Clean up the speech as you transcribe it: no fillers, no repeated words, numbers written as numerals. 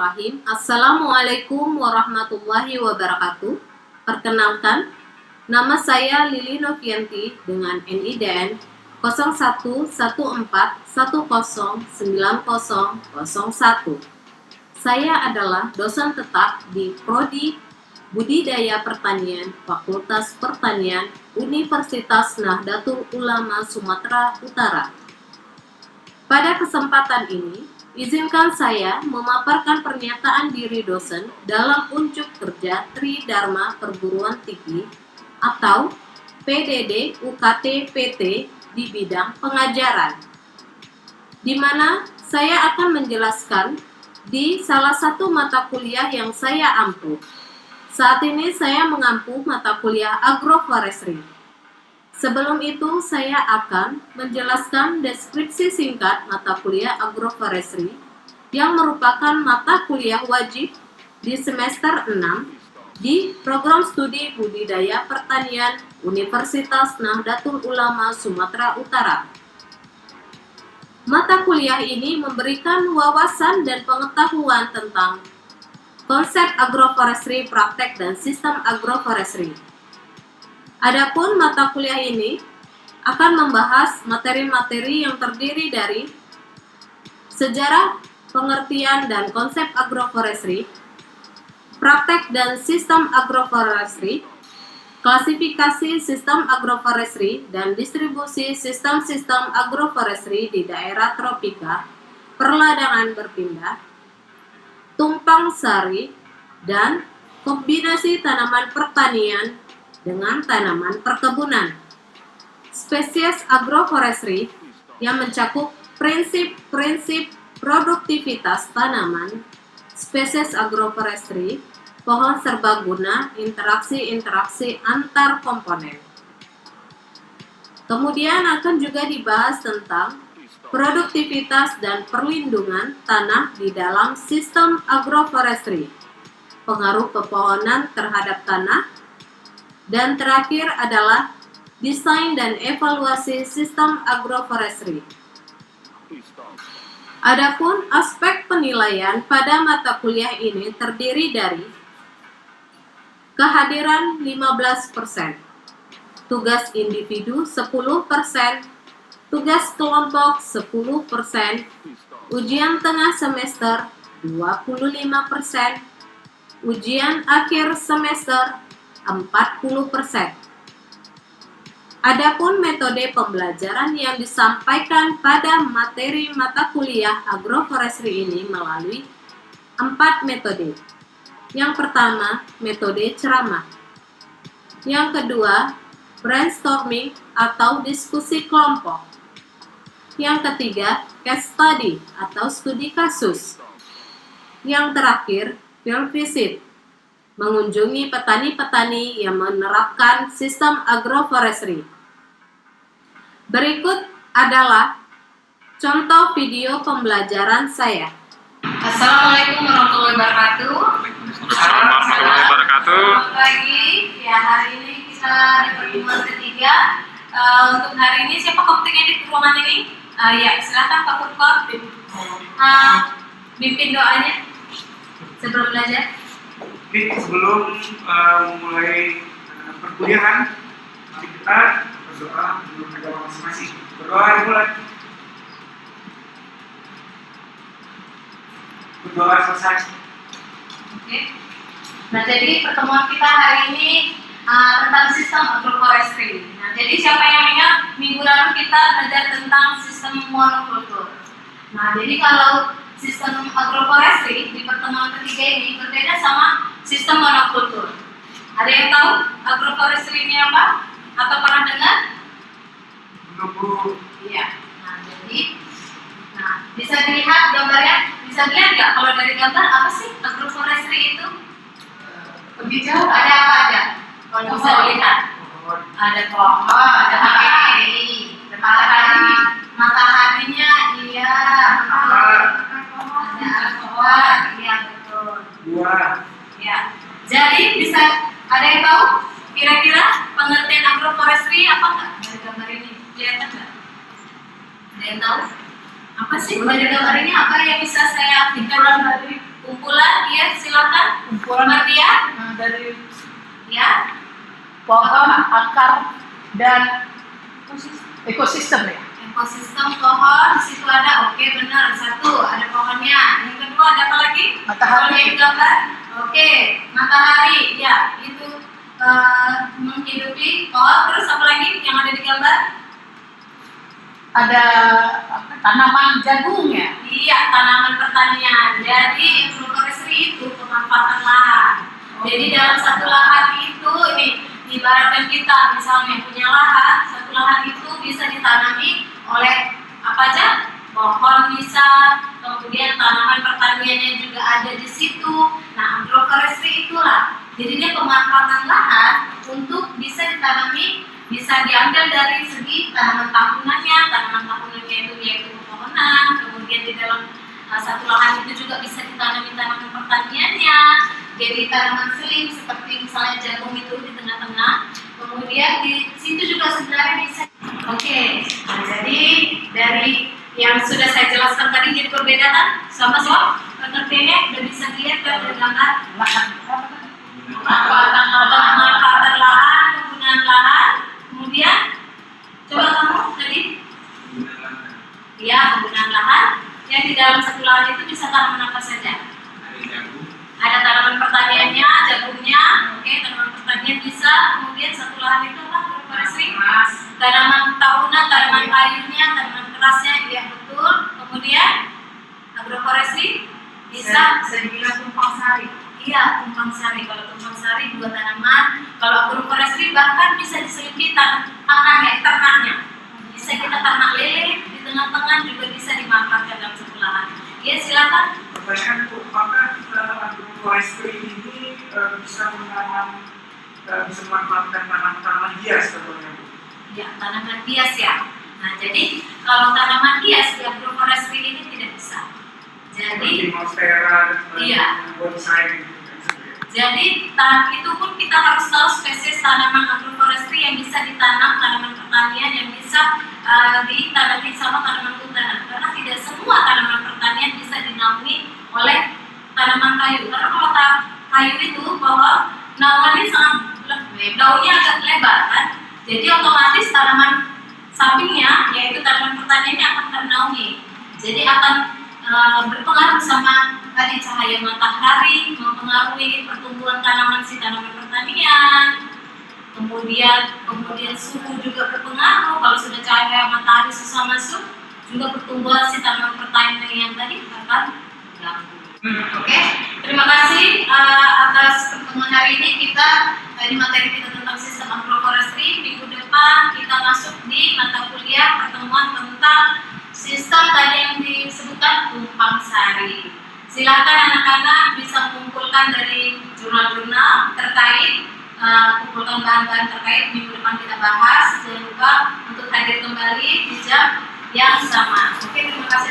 Bismillahirrahmanirrahim. Assalamualaikum warahmatullahi wabarakatuh. Perkenalkan, nama saya Lili Novianti dengan NIDN 0114109001. Saya adalah dosen tetap di Prodi Budidaya Pertanian Fakultas Pertanian Universitas Nahdlatul Ulama Sumatera Utara. Pada kesempatan ini, izinkan saya memaparkan pernyataan diri dosen dalam unjuk kerja Tridharma Perguruan Tinggi atau PDD UKT PT di bidang pengajaran, di mana saya akan menjelaskan di salah satu mata kuliah yang saya ampuh. Saat ini saya mengampu mata kuliah Agroforestry. Sebelum itu, saya akan menjelaskan deskripsi singkat mata kuliah Agroforestry yang merupakan mata kuliah wajib di semester 6 di Program Studi Budidaya Pertanian Universitas Nahdlatul Ulama Sumatera Utara. Mata kuliah ini memberikan wawasan dan pengetahuan tentang konsep agroforestry, praktek, dan sistem agroforestry. Adapun mata kuliah ini akan membahas materi-materi yang terdiri dari sejarah, pengertian, dan konsep agroforestry, praktek dan sistem agroforestry, klasifikasi sistem agroforestry, dan distribusi sistem-sistem agroforestry di daerah tropika, perladangan berpindah, tumpang sari, dan kombinasi tanaman pertanian dengan tanaman perkebunan. Spesies agroforestry yang mencakup prinsip-prinsip produktivitas tanaman, spesies agroforestry, pohon serbaguna, interaksi-interaksi antar komponen. Kemudian akan juga dibahas tentang produktivitas dan perlindungan tanah di dalam sistem agroforestry, pengaruh pepohonan terhadap tanah, dan terakhir adalah desain dan evaluasi sistem agroforestry. Adapun aspek penilaian pada mata kuliah ini terdiri dari kehadiran 15%, tugas individu 10%, tugas kelompok 10%, ujian tengah semester 25%, ujian akhir semester 40%. Adapun metode pembelajaran yang disampaikan pada materi mata kuliah agroforestry ini melalui 4 metode. Yang pertama, metode ceramah. Yang kedua, brainstorming atau diskusi kelompok. Yang ketiga, case study atau studi kasus. Yang terakhir, field visit, mengunjungi petani-petani yang menerapkan sistem agroforestry. Berikut adalah contoh video pembelajaran saya. Assalamualaikum warahmatullahi wabarakatuh. Assalamualaikum warahmatullahi wabarakatuh. Selamat pagi. Ya, hari ini kita di pertemuan ketiga. Untuk hari ini siapa komputernya di ruangan ini? Ya, silakan Pak Furkon. Pimpin doanya sebelum belajar. Sebelum memulai perkuliahan, mari kita berdoa menurut agama masing-masing. Berdoa dimulai. Berdoa selesai. Oke. Nah, jadi pertemuan kita hari ini tentang sistem agroforestry. Nah, jadi siapa yang ingat minggu lalu kita belajar tentang sistem monokultur. Nah, jadi kalau sistem agroforestry di pertemuan ketiga ini berbeda sama sistem monokultur. Ada yang tahu agroforestry ini apa? Atau pernah dengar? Menunggu. Iya. Nah, jadi, bisa dilihat gambarnya. Bisa dilihat nggak kalau dari gambar apa sih agroforestry itu? Lebih jauh ada apa aja? Kalau bisa dilihat, ada pohon, ada matahari, mataharinya, iya, ada pohon, iya betul. Buah. Ya, jadi bisa ada yang tahu kira-kira pengertian agroforestry apa nggak dari gambar ini? Kelihatan nggak? Ada yang tahu? Apa sih dari gambar ini apa yang bisa saya aplikasikan? kumpulan, ya silakan. Kumpulan Mardia, dari ya. pohon, akar, dan ekosistem ya. Ekosistem pohon, di situ ada, oke benar, satu, ada pohonnya. Yang kedua ada apa lagi? Matahari. Pohonnya di gambar. Oke, matahari, ya itu menghidupi pohon. Terus apa lagi yang ada di gambar? Ada tanaman jagung ya. Iya, tanaman pertanian. Jadi agroforestry itu pemanfaatan lahan. Jadi dalam satu lahan itu, ini ibaratkan kita misalnya punya lahan, satu lahan itu bisa ditanami oleh apa aja? Pohon bisa, kemudian tanaman pertaniannya juga ada di situ. Nah, agroforestry itulah. Jadi dia pemanfaatan lahan untuk bisa ditanami, bisa diambil dari segi tanaman tahunannya itu yaitu pepohonan, kemudian di dalam satu lahan itu juga bisa ditanami tanaman pertaniannya. Jadi tanaman seling seperti misalnya jagung itu di tengah-tengah, kemudian di situ juga sebenarnya bisa. Oke, nah, jadi dari yang sudah saya jelaskan tadi jadi perbedaan sama soal pengertiannya udah bisa dilihat dari gambar Lahan. pemanfaatan lahan, penggunaan lahan, kemudian coba kamu tadi ya penggunaan lahan yang di dalam satu lahan itu bisa tanaman apa saja? Ada tanaman pertaniannya, jagungnya, oke, tanaman pertanian bisa, kemudian satu lahan itu apa? Agroforestry, tanaman tahunan, tanaman kayunya, tanaman kerasnya, iya betul. Kemudian agroforestry bisa dibilang tumpang sari. iya tumpang sari. Kalau tumpang sari dua tanaman, kalau agroforestry bahkan bisa diselimuti akarnya, ternaknya. Bisa kita ternak lele di tengah-tengah juga bisa dimanfaatkan dalam satu lahan. Ya silakan. Pertanyaan Bu, apakah agroforestry ini bisa memanfaatkan tanaman hias contohnya Bu? Ya, tanaman hias ya. Nah, jadi kalau tanaman hias di agroforestry ini tidak bisa. Jadi, seperti monstera dan iya. bonsai gitu kan. Jadi itu pun kita harus tahu spesies tanaman agroforestry yang bisa ditanam, tanaman pertanian yang bisa ditanami sama tanaman hutan. Karena tidak semua tanaman pertanian bisa dinaungi oleh tanaman kayu. Karena kalau kayu itu bahwa naungannya sangat daunnya agak lebar kan. Jadi otomatis tanaman sampingnya yaitu tanaman pertaniannya akan ternaungi. Jadi akan berpengaruh sama tadi cahaya matahari, mempengaruhi pertumbuhan tanaman pertanian. Kemudian suhu juga berpengaruh. Kalau sudah cahaya matahari susah masuk, juga pertumbuhan si tanaman pertanian yang tadi akan ganggu. Oke, terima kasih atas pertemuan hari ini. Kita tadi materi kita tentang sistem agroforestry. Minggu depan kita masuk di mata kuliah pertemuan tentang sistem tadi yang disebutkan tumpang sari. Silakan anak-anak bisa mengumpulkan dari jurnal-jurnal terkait, kumpulkan bahan-bahan terkait. Minggu depan kita bahas. Jangan lupa untuk hadir kembali di jam yang sama. Oke, terima kasih.